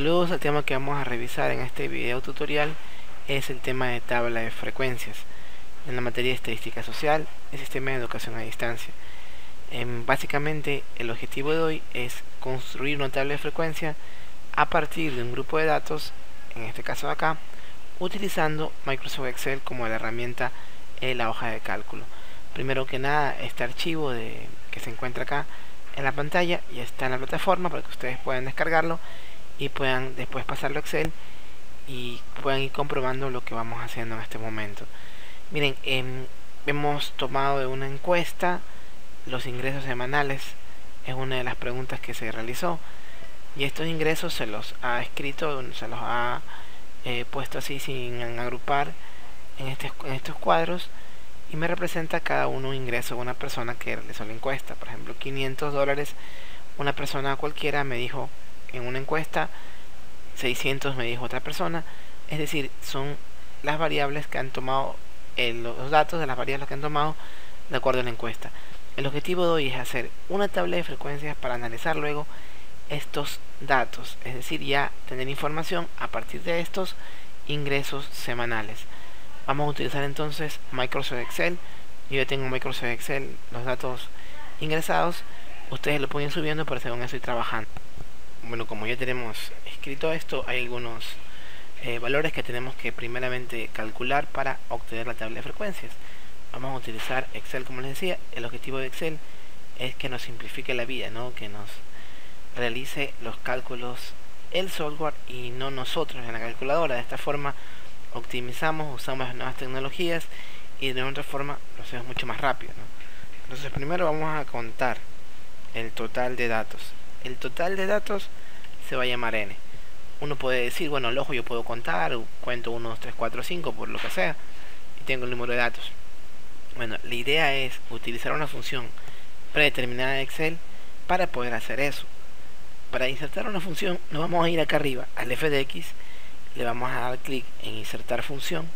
Saludos. El tema que vamos a revisar en este video tutorial es el tema de tabla de frecuencias en la materia de estadística social y sistema de educación a distancia. Básicamente el objetivo de hoy es construir una tabla de frecuencia a partir de un grupo de datos, en este caso de acá, utilizando Microsoft Excel como la herramienta en la hoja de cálculo. Primero que nada, este archivo que se encuentra acá en la pantalla ya está en la plataforma para que ustedes puedan descargarlo y puedan después pasarlo a Excel y puedan ir comprobando lo que vamos haciendo en este momento. Miren, hemos tomado de una encuesta los ingresos semanales, es una de las preguntas que se realizó, y estos ingresos se los ha escrito, se los ha puesto así sin agrupar en estos cuadros, y me representa cada uno un ingreso de una persona que realizó la encuesta. Por ejemplo, $500, una persona cualquiera me dijo en una encuesta, 600 me dijo otra persona. Es decir, son las variables que han tomado, los datos de las variables que han tomado de acuerdo a la encuesta. El objetivo de hoy es hacer una tabla de frecuencias para analizar luego estos datos, es decir, ya tener información a partir de estos ingresos semanales. Vamos a utilizar entonces Microsoft Excel. Yo ya tengo Microsoft Excel los datos ingresados, ustedes lo pueden ir subiendo, pero según eso estoy trabajando. Bueno, como ya tenemos escrito esto, hay algunos valores que tenemos que primeramente calcular para obtener la tabla de frecuencias. Vamos a utilizar Excel, como les decía. El objetivo de Excel es que nos simplifique la vida, ¿no? Que nos realice los cálculos el software y no nosotros en la calculadora. De esta forma optimizamos, usamos las nuevas tecnologías y de otra forma lo hacemos mucho más rápido, ¿no? Entonces primero vamos a contar el total de datos. El total de datos se va a llamar n. Uno puede decir, bueno, al ojo yo puedo contar, cuento 1, 2, 3, 4, 5 por lo que sea y tengo el número de datos. Bueno, la idea es utilizar una función predeterminada de Excel para poder hacer eso. Para insertar una función nos vamos a ir acá arriba al f de x, le vamos a dar clic en insertar función,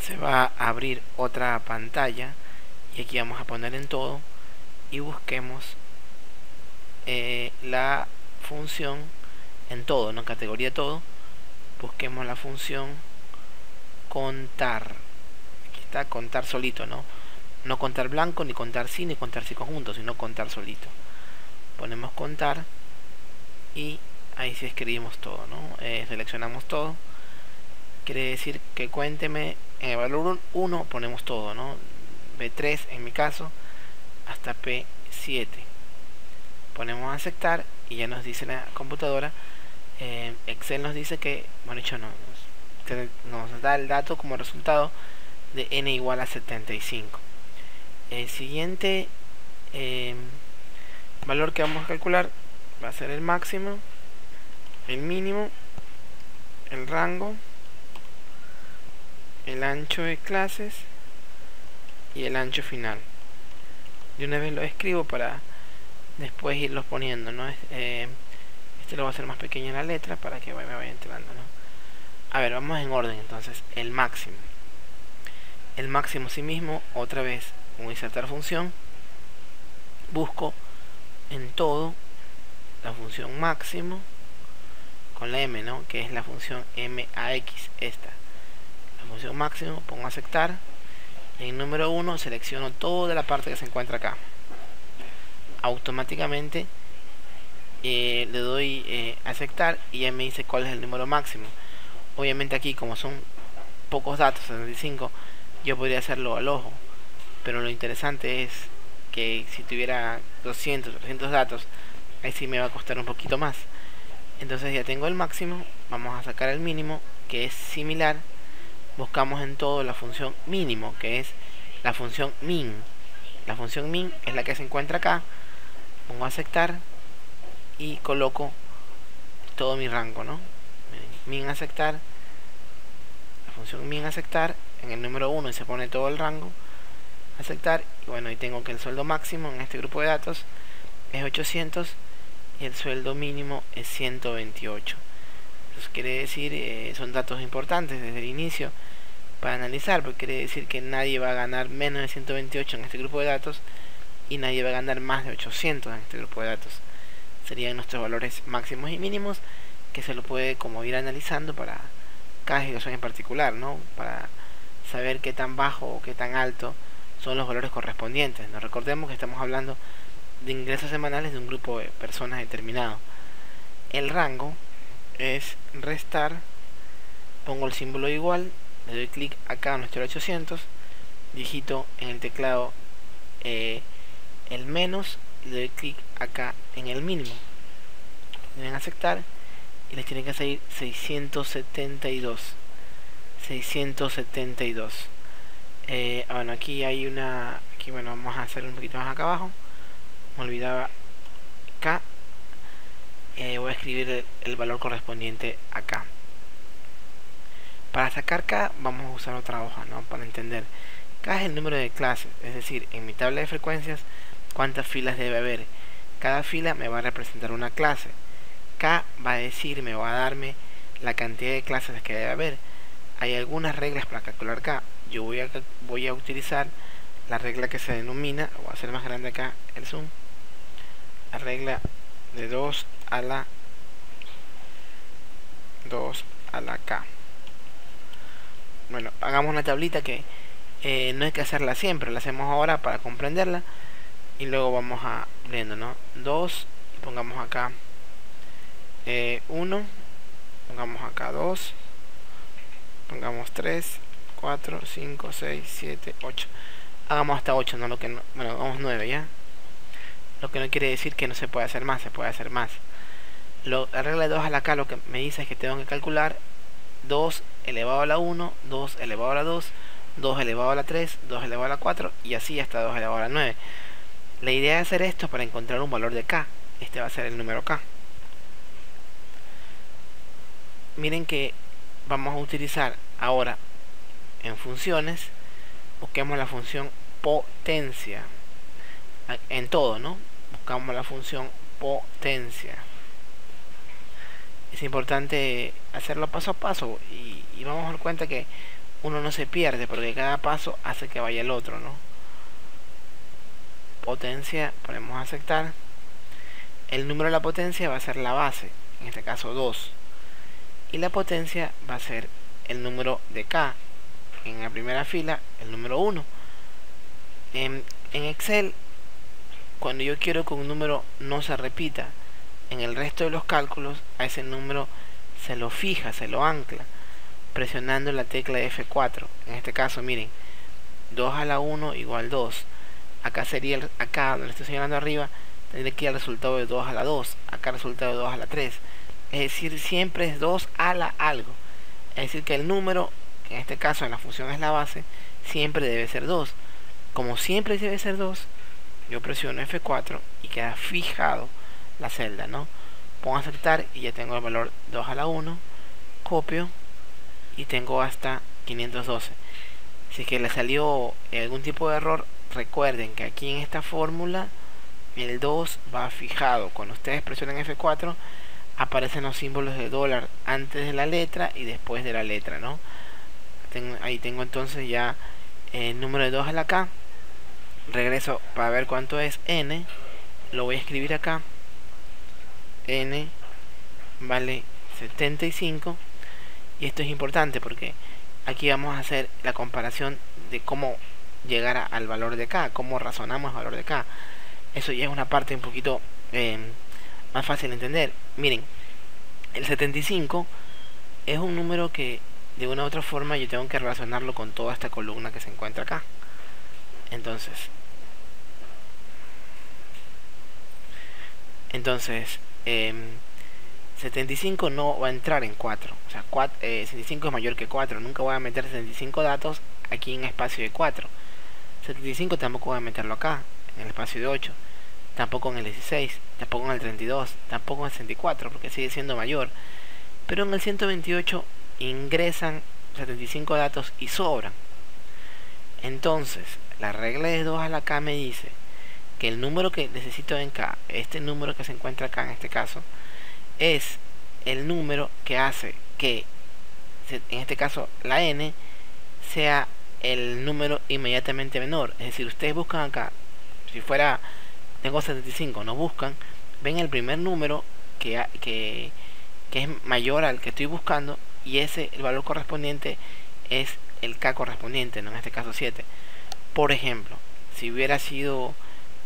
se va a abrir otra pantalla y aquí vamos a poner en todo y busquemos la función en todo, ¿no? Categoría todo, busquemos la función contar. Aquí está, contar solito, ¿no? No contar blanco, ni contar sí, ni contar sí conjunto, sino contar solito. Ponemos contar y ahí sí escribimos todo, ¿no? Seleccionamos todo. Quiere decir que cuénteme en el valor 1, ponemos todo, ¿no? B3 en mi caso hasta P7. Ponemos aceptar y ya nos dice la computadora, Excel nos dice que, bueno, dicho no, nos da el dato como resultado de n igual a 75. El siguiente valor que vamos a calcular va a ser el máximo, el mínimo, el rango, el ancho de clases y el ancho final. De una vez lo escribo para después irlos poniendo, ¿no? Este lo voy a hacer más pequeño en la letra para que me vaya entrando, ¿no? A ver, vamos en orden entonces. El máximo sí mismo, otra vez voy a insertar función, busco en todo la función máximo con la m, ¿no? Que es la función max, esta la función máximo, pongo aceptar y en número 1 selecciono toda la parte que se encuentra acá. Automáticamente le doy aceptar y ya me dice cuál es el número máximo. Obviamente aquí, como son pocos datos, 75, yo podría hacerlo al ojo, pero lo interesante es que si tuviera 200, 300 datos, ahí sí me va a costar un poquito más. Entonces ya tengo el máximo, vamos a sacar el mínimo, que es similar. Buscamos en todo la función mínimo, que es la función min. La función min es la que se encuentra acá. Pongo aceptar y coloco todo mi rango, ¿no? Min aceptar, la función min aceptar en el número 1 y se pone todo el rango, aceptar, y bueno, y tengo que el sueldo máximo en este grupo de datos es 800 y el sueldo mínimo es 128. Entonces quiere decir, son datos importantes desde el inicio para analizar, porque quiere decir que nadie va a ganar menos de 128 en este grupo de datos y nadie va a ganar más de 800 en este grupo de datos. Serían nuestros valores máximos y mínimos que se lo puede como ir analizando para cada situación en particular, ¿no? Para saber qué tan bajo o qué tan alto son los valores correspondientes. Nos recordemos que estamos hablando de ingresos semanales de un grupo de personas determinado. El rango es restar, pongo el símbolo igual, le doy clic acá en nuestro 800, digito en el teclado el menos y le doy clic acá en el mínimo. Deben aceptar y les tiene que salir 672. Bueno, aquí hay una, aquí bueno, vamos a hacer un poquito más acá abajo, me olvidaba acá, voy a escribir el valor correspondiente acá. Para sacar K vamos a usar otra hoja, ¿no? Para entender, K es el número de clases, es decir, en mi tabla de frecuencias cuántas filas debe haber. Cada fila me va a representar una clase. K va a decirme, va a darme la cantidad de clases que debe haber. Hay algunas reglas para calcular K. Yo voy a utilizar la regla que se denomina, voy a hacer más grande acá el zoom, la regla de 2 a la K. Bueno, hagamos una tablita que no hay que hacerla siempre, la hacemos ahora para comprenderla y luego vamos a viendo, ¿no? 2, pongamos acá 1, pongamos acá 2, pongamos 3, 4, 5, 6, 7, 8. Hagamos hasta 8, no lo que no, bueno, hagamos 9 ya. Lo que no quiere decir que no se puede hacer más, se puede hacer más. La regla de 2 a la K lo que me dice es que tengo que calcular 2 elevado a la 1, 2 elevado a la 2, 2 elevado a la 3, 2 elevado a la 4 y así hasta 2 elevado a la 9. La idea de hacer esto es para encontrar un valor de K. Este va a ser el número K. Miren que vamos a utilizar ahora en funciones, busquemos la función potencia en todo, ¿no? Buscamos la función potencia. Es importante hacerlo paso a paso y vamos a dar cuenta que uno no se pierde porque cada paso hace que vaya el otro, ¿no? Potencia, ponemos aceptar. El número de la potencia va a ser la base, en este caso 2, y la potencia va a ser el número de K, en la primera fila el número 1. En Excel, cuando yo quiero que un número no se repita en el resto de los cálculos, a ese número se lo fija, se lo ancla presionando la tecla F4. En este caso, miren, 2 a la 1 igual 2. Acá sería, acá donde estoy señalando arriba, tendría que ir el resultado de 2 a la 2. Acá el resultado de 2 a la 3. Es decir, siempre es 2 a la algo. Es decir, que el número, que en este caso en la función es la base, siempre debe ser 2. Como siempre debe ser 2, yo presiono F4 y queda fijado la celda, ¿no? Pongo aceptar y ya tengo el valor 2 a la 1. Copio y tengo hasta 512. Si que le salió algún tipo de error, recuerden que aquí en esta fórmula el 2 va fijado. Cuando ustedes presionan F4 aparecen los símbolos de dólar antes de la letra y después de la letra, ¿no? Ahí tengo entonces ya el número de 2 a la K. Regreso para ver cuánto es N. Lo voy a escribir acá. N vale 75. Y esto es importante porque aquí vamos a hacer la comparación de cómo llegar al valor de K, cómo razonamos el valor de K. Eso ya es una parte un poquito más fácil de entender. Miren, el 75 es un número que de una u otra forma yo tengo que relacionarlo con toda esta columna que se encuentra acá. Entonces 75 no va a entrar en 4. O sea, 75 es mayor que 4. Nunca voy a meter 75 datos aquí en espacio de 4. 75 tampoco voy a meterlo acá, en el espacio de 8. Tampoco en el 16, tampoco en el 32, tampoco en el 64, porque sigue siendo mayor. Pero en el 128 ingresan 75 datos y sobran. Entonces, la regla de 2 a la K me dice que el número que necesito en K, este número que se encuentra acá en este caso, es el número que hace que, en este caso, la N sea el número inmediatamente menor. Es decir, ustedes buscan acá, si fuera, tengo 75, no buscan, ven el primer número que que es mayor al que estoy buscando, y el valor correspondiente es el k correspondiente, ¿no? En este caso 7. Por ejemplo, si hubiera sido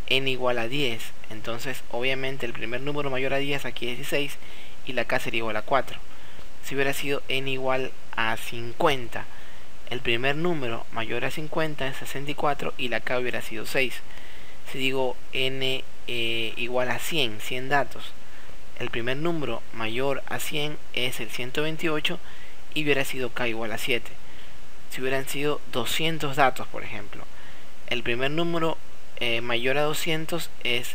n igual a 10, entonces obviamente el primer número mayor a 10 aquí es 16 y la k sería igual a 4. Si hubiera sido n igual a 50, el primer número mayor a 50 es 64 y la k hubiera sido 6. Si digo n igual a 100 datos, el primer número mayor a 100 es el 128 y hubiera sido k igual a 7. Si hubieran sido 200 datos, por ejemplo, el primer número mayor a 200 es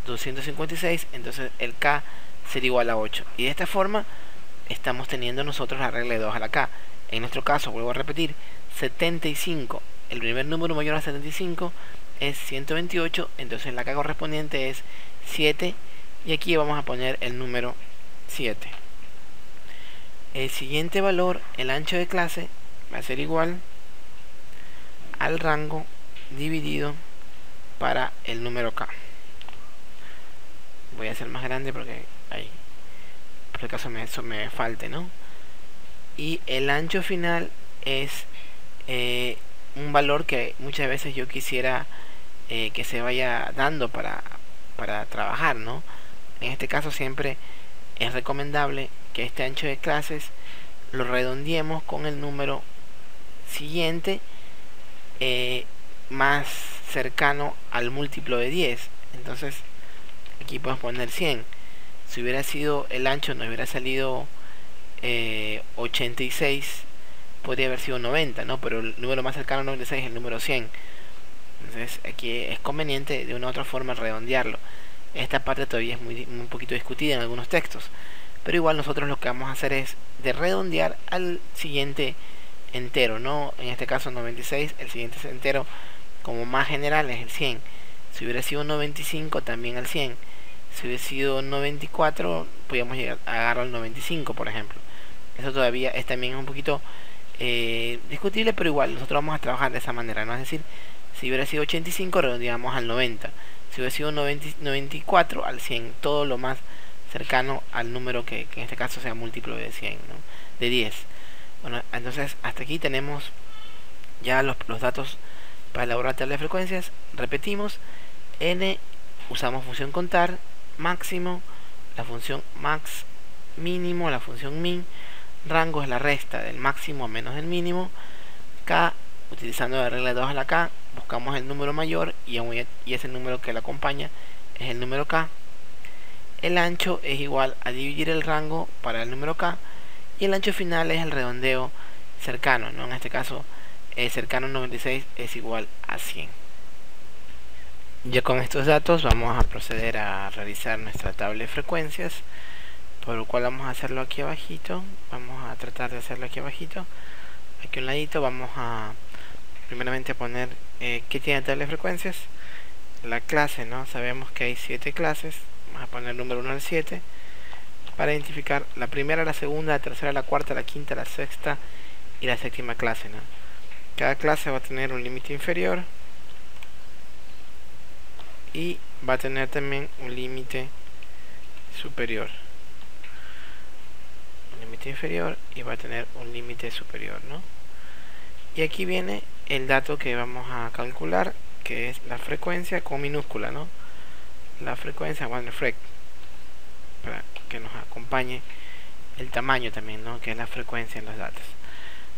256, entonces el k sería igual a 8. Y de esta forma estamos teniendo nosotros la regla de 2 a la k. En nuestro caso, vuelvo a repetir, 75, el primer número mayor a 75 es 128, entonces la k correspondiente es 7, y aquí vamos a poner el número 7. El siguiente valor, el ancho de clase, va a ser igual al rango dividido para el número k. Voy a hacer más grande porque ahí, por el caso eso me falte, ¿no? Y el ancho final es un valor que muchas veces yo quisiera que se vaya dando para trabajar, ¿no? En este caso siempre es recomendable que este ancho de clases lo redondeemos con el número siguiente más cercano al múltiplo de 10. Entonces aquí podemos poner 100. Si hubiera sido el ancho, nos hubiera salido 86, podría haber sido 90, ¿no? Pero el número más cercano a 96 es el número 100. Entonces aquí es conveniente de una u otra forma redondearlo. Esta parte todavía es un poquito discutida en algunos textos, pero igual nosotros lo que vamos a hacer es de redondear al siguiente entero, ¿no? En este caso 96, el siguiente entero como más general es el 100. Si hubiera sido 95, también al 100. Si hubiera sido 94, podríamos llegar a agarrar al 95, por ejemplo. Eso todavía es también un poquito discutible, pero igual nosotros vamos a trabajar de esa manera, ¿no? Es decir, si hubiera sido 85, redondeamos al 90. Si hubiera sido 94, al 100. Todo lo más cercano al número que en este caso sea múltiplo de 100, ¿no? De 10. Bueno, entonces hasta aquí tenemos ya los datos para elaborar tabla de frecuencias. Repetimos: n, usamos función contar, máximo, la función max, mínimo, la función min, rango es la resta del máximo menos del mínimo, k, utilizando la regla de 2 a la k, buscamos el número mayor y ese número que le acompaña es el número k. El ancho es igual a dividir el rango para el número k, y el ancho final es el redondeo cercano, ¿no? En este caso cercano a 96 es igual a 100. Ya con estos datos vamos a proceder a realizar nuestra tabla de frecuencias, por lo cual vamos a hacerlo aquí abajito. Vamos a tratar de hacerlo aquí abajito, aquí a un ladito. Vamos a primeramente poner ¿qué tiene la tabla de frecuencias? La clase, ¿no? Sabemos que hay 7 clases. Vamos a poner el número 1 al 7 para identificar la primera, la segunda, la tercera, la cuarta, la quinta, la sexta y la séptima clase, ¿no? Cada clase va a tener un límite inferior y va a tener también un límite superior. Un límite inferior y va a tener un límite superior, ¿no? Y aquí viene el dato que vamos a calcular, que es la frecuencia con minúscula, ¿no? La frecuencia, bueno, el frec, para que nos acompañe el tamaño también, ¿no? Que es la frecuencia en los datos.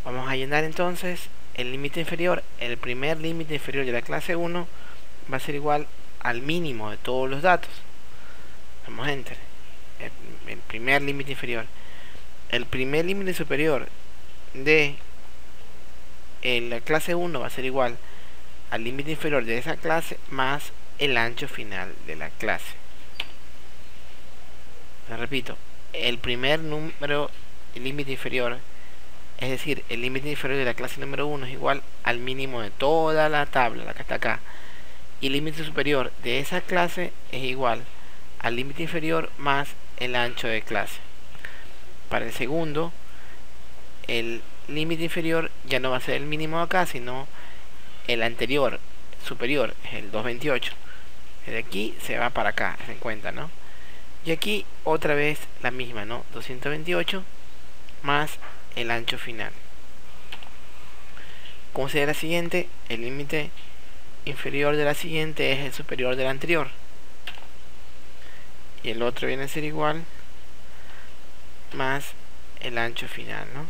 Vamos a llenar entonces el límite inferior. El primer límite inferior de la clase 1 va a ser igual al mínimo de todos los datos. Damos enter. El primer límite inferior. El primer límite superior de la clase 1 va a ser igual al límite inferior de esa clase más el ancho final de la clase. Les repito, el primer número, el límite inferior, es decir, el límite inferior de la clase número 1 es igual al mínimo de toda la tabla, la que está acá. Y el límite superior de esa clase es igual al límite inferior más el ancho de clase. Para el segundo, el límite inferior ya no va a ser el mínimo de acá, sino el anterior, superior, es el 228. Desde aquí se va para acá, se cuenta, ¿no? Y aquí otra vez la misma, ¿no? 228 más el ancho final. Como sería la siguiente, el límite inferior de la siguiente es el superior del anterior. Y el otro viene a ser igual más el ancho final, ¿no?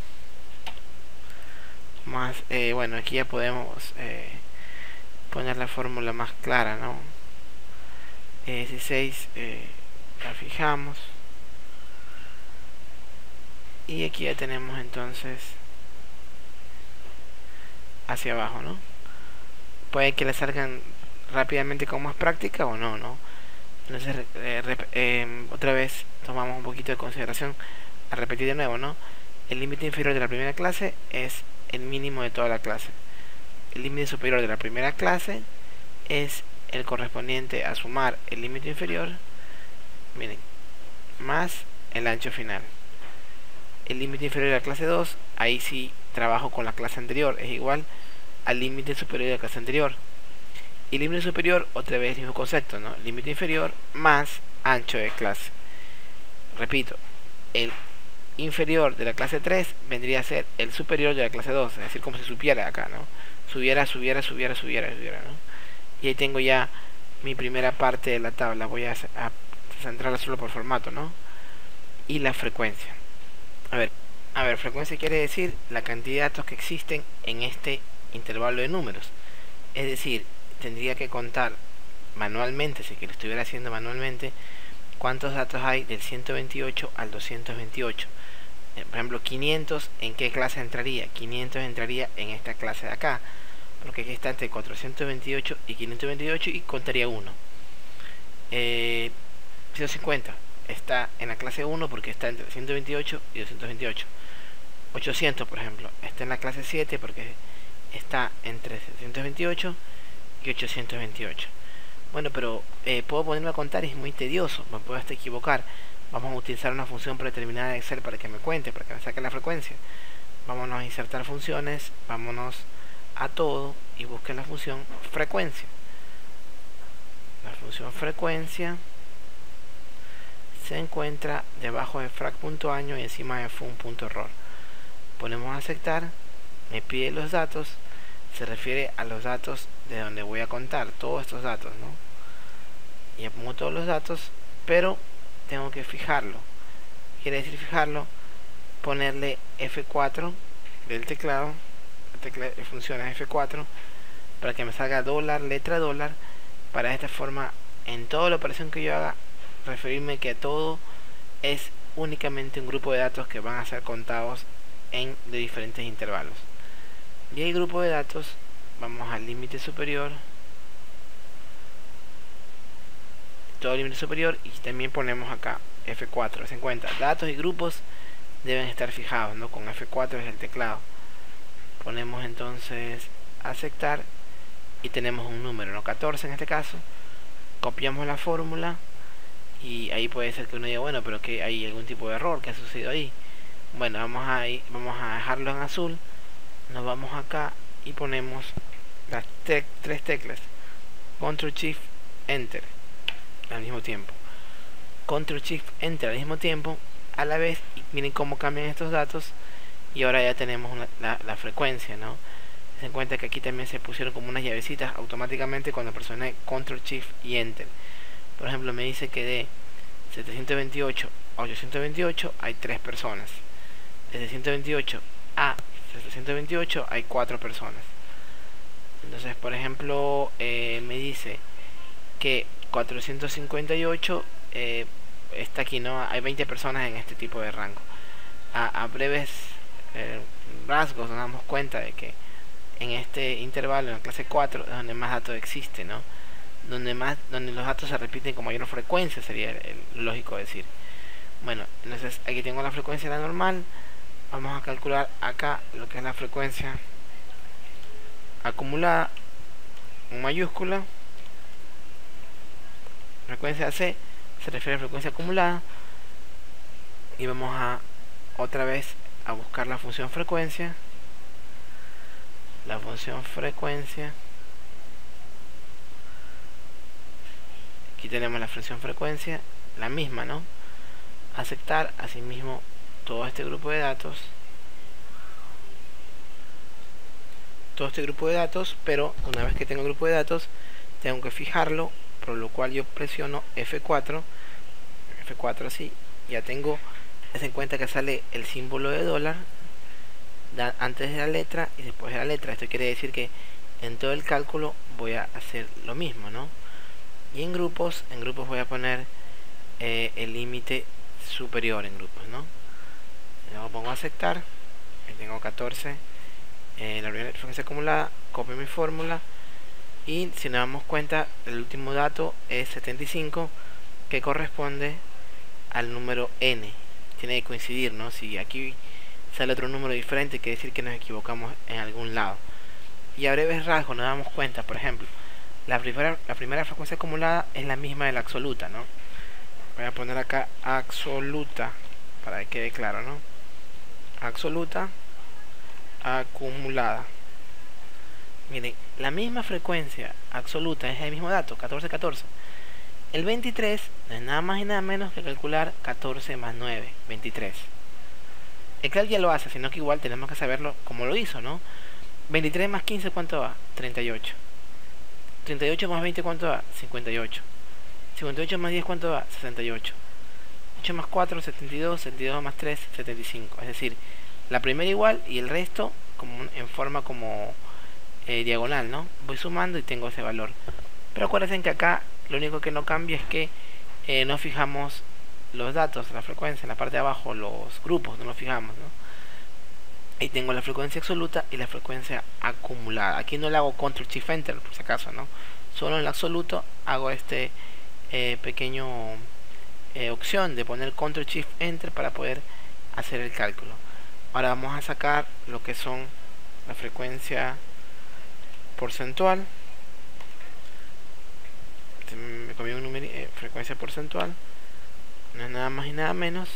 Más, bueno, aquí ya podemos poner la fórmula más clara, ¿no? 16 la fijamos. Y aquí ya tenemos entonces hacia abajo, ¿no? Puede que le salgan rápidamente con más práctica o no, ¿no? Entonces otra vez tomamos un poquito de consideración a repetir de nuevo, ¿no? El límite inferior de la primera clase es el mínimo de toda la clase. El límite superior de la primera clase es el correspondiente a sumar el límite inferior, miren, más el ancho final. El límite inferior de la clase 2, ahí sí trabajo con la clase anterior, es igual al límite superior de la clase anterior. Y límite superior, otra vez el mismo concepto, ¿no? Límite inferior más ancho de clase. Repito, el inferior de la clase 3 vendría a ser el superior de la clase 2, es decir, como si supiera acá, ¿no? Subiera, ¿no? Y ahí tengo ya mi primera parte de la tabla. Voy a centrarla solo por formato, ¿no? Y la frecuencia. A ver, frecuencia quiere decir la cantidad de datos que existen en este intervalo de números. Es decir, tendría que contar manualmente, si que lo estuviera haciendo manualmente, cuántos datos hay del 128 al 228. Por ejemplo, 500, ¿en qué clase entraría? 500 entraría en esta clase de acá, porque aquí está entre 428 y 528 y contaría 1. 150 está en la clase 1 porque está entre 128 y 228. 800, por ejemplo, está en la clase 7 porque está entre 728 y 828. Bueno, pero puedo ponerme a contar y es muy tedioso, me puedo hasta equivocar. Vamos a utilizar una función predeterminada de Excel para que me cuente, para que me saque la frecuencia. Vámonos a insertar funciones, vámonos a todo y busquen la función frecuencia. La función frecuencia se encuentra debajo de frac.año y encima de fun.error. Ponemos a aceptar, me pide los datos, se refiere a los datos de donde voy a contar todos estos datos, ¿no? Y pongo todos los datos, pero tengo que fijarlo. Quiere decir fijarlo, ponerle F4 del teclado, funciona F4 para que me salga dólar, letra dólar, para de esta forma en toda la operación que yo haga referirme que todo es únicamente un grupo de datos que van a ser contados de diferentes intervalos. Y el grupo de datos, vamos al límite superior, todo el límite superior, y también ponemos acá F4. Se encuentra datos y grupos deben estar fijados, ¿no? Con F4 es el teclado. Ponemos entonces aceptar y tenemos un número, ¿no? 14 en este caso. Copiamos la fórmula y ahí puede ser que uno diga, bueno, pero que hay algún tipo de error que ha sucedido ahí. Bueno, vamos a dejarlo en azul. Nos vamos acá y ponemos las tres teclas, Control Shift Enter al mismo tiempo, Control Shift Enter al mismo tiempo a la vez, y miren cómo cambian estos datos. Y ahora ya tenemos la frecuencia, ¿no? Se encuentra que aquí también se pusieron como unas llavecitas automáticamente cuando presioné Control Shift y Enter. Por ejemplo, me dice que de 728 a 828 hay 3 personas. De 728 a 728 hay 4 personas. Entonces, por ejemplo, me dice que 458 está aquí, ¿no? Hay 20 personas en este tipo de rango. A breves rasgos nos damos cuenta de que en este intervalo, en la clase 4, es donde más datos existe, ¿no? Donde los datos se repiten con mayor frecuencia, sería el lógico decir. Bueno, entonces aquí tengo la frecuencia la normal. Vamos a calcular acá lo que es la frecuencia acumulada en mayúscula. Frecuencia C se refiere a frecuencia acumulada. Y vamos a otra vez a buscar la función frecuencia. La función frecuencia. Aquí tenemos la función frecuencia la misma, ¿no? Aceptar asimismo todo este grupo de datos, pero una vez que tengo el grupo de datos tengo que fijarlo, por lo cual yo presiono F4 así, ya tengo, en cuenta que sale el símbolo de dólar antes de la letra y después de la letra. Esto quiere decir que en todo el cálculo voy a hacer lo mismo, ¿no? Y en grupos voy a poner el límite superior en grupos, ¿no? Luego pongo a aceptar, ahí tengo 14, la primera frecuencia acumulada, copio mi fórmula y si nos damos cuenta el último dato es 75, que corresponde al número n. Tiene que coincidir, ¿no? Si aquí sale otro número diferente, quiere decir que nos equivocamos en algún lado. Y a breves rasgos nos damos cuenta, por ejemplo, la primera frecuencia acumulada es la misma de la absoluta, ¿no? Voy a poner acá absoluta para que quede claro, ¿no? Absoluta acumulada. Miren, la misma frecuencia absoluta es el mismo dato, 14, 14. El 23 no es nada más y nada menos que calcular 14 más 9, 23. El CAL ya lo hace, sino que igual tenemos que saberlo como lo hizo, ¿no? 23 más 15, ¿cuánto va? 38. 38 más 20, ¿cuánto va? 58. 58 más 10, ¿cuánto va? 68. 8 más 4, 72. 72 más 3, 75. Es decir, la primera igual y el resto como en forma como diagonal, ¿no? Voy sumando y tengo ese valor. Pero acuérdense que acá lo único que no cambia es que no fijamos los datos, la frecuencia, en la parte de abajo, los grupos, no los fijamos, ¿no? Ahí tengo la frecuencia absoluta y la frecuencia acumulada. Aquí no le hago Control Shift Enter, por si acaso, ¿no? Solo en el absoluto hago este pequeño opción de poner Control Shift Enter para poder hacer el cálculo. Ahora vamos a sacar lo que son la frecuencia porcentual. Me comí un número, frecuencia porcentual. No es nada más y nada menos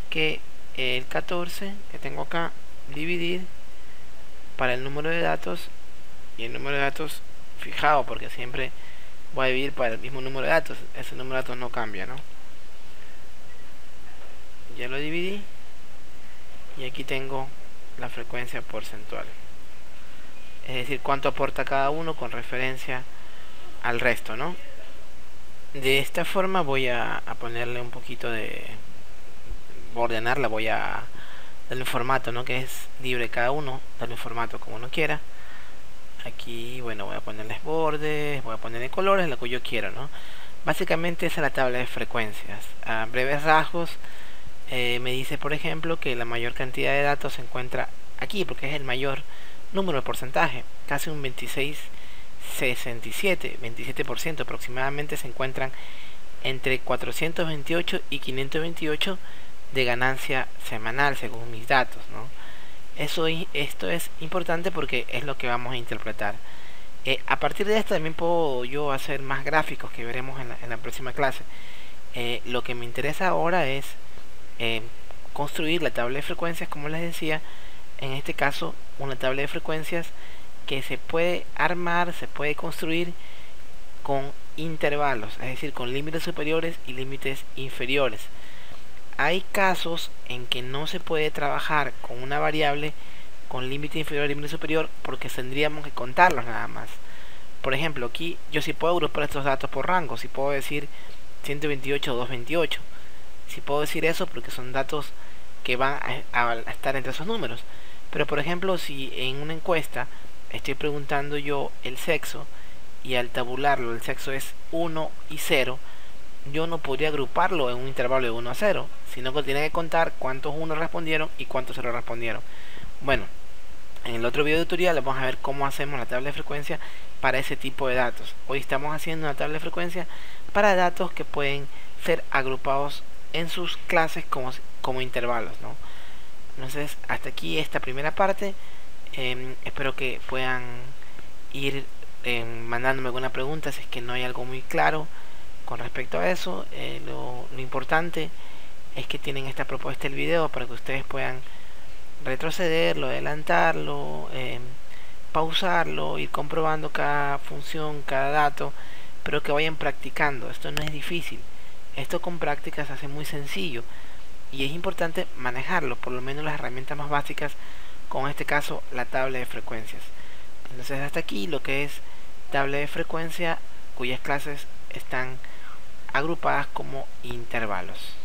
que el 14 que tengo acá, dividir para el número de datos, y el número de datos fijado porque siempre voy a dividir para el mismo número de datos, ese número de datos no cambia, ¿no? Ya lo dividí y aquí tengo la frecuencia porcentual, es decir, cuánto aporta cada uno con referencia al resto, ¿no? De esta forma voy a ponerle un poquito de ordenarla, voy a darle un formato, ¿no? Que es libre cada uno, darle un formato como uno quiera. Aquí, bueno, voy a ponerles bordes, voy a ponerle colores, lo que yo quiero, ¿no? Básicamente esa es la tabla de frecuencias. A breves rasgos, me dice, por ejemplo, que la mayor cantidad de datos se encuentra aquí, porque es el mayor número de porcentaje, casi un 27% aproximadamente se encuentran entre 428 y 528 de ganancia semanal según mis datos, ¿no? Esto es importante porque es lo que vamos a interpretar. A partir de esto también puedo yo hacer más gráficos que veremos en la próxima clase. Lo que me interesa ahora es construir la tabla de frecuencias, como les decía, en este caso una tabla de frecuencias que se puede armar, se puede construir con intervalos, es decir, con límites superiores y límites inferiores. Hay casos en que no se puede trabajar con una variable con límite inferior y límite superior porque tendríamos que contarlos nada más. Por ejemplo, aquí yo sí puedo agrupar estos datos por rango, si puedo decir 128 o 228, si puedo decir eso porque son datos que van a estar entre esos números. Pero por ejemplo, si en una encuesta estoy preguntando yo el sexo y al tabularlo el sexo es 1 y 0, yo no podría agruparlo en un intervalo de 1 a 0, sino que tiene que contar cuántos 1 respondieron y cuántos 0 respondieron. Bueno, en el otro video tutorial vamos a ver cómo hacemos la tabla de frecuencia para ese tipo de datos. Hoy estamos haciendo una tabla de frecuencia para datos que pueden ser agrupados en sus clases como intervalos, ¿no? Entonces, hasta aquí esta primera parte. Espero que puedan ir mandándome alguna pregunta si es que no hay algo muy claro con respecto a eso. Lo importante es que tienen esta propuesta del video para que ustedes puedan retrocederlo, adelantarlo, pausarlo, ir comprobando cada función, cada dato, pero que vayan practicando. Esto no es difícil, Esto con práctica se hace muy sencillo y es importante manejarlo, por lo menos las herramientas más básicas, con este caso la tabla de frecuencias. Entonces hasta aquí lo que es tabla de frecuencia, cuyas clases están agrupadas como intervalos.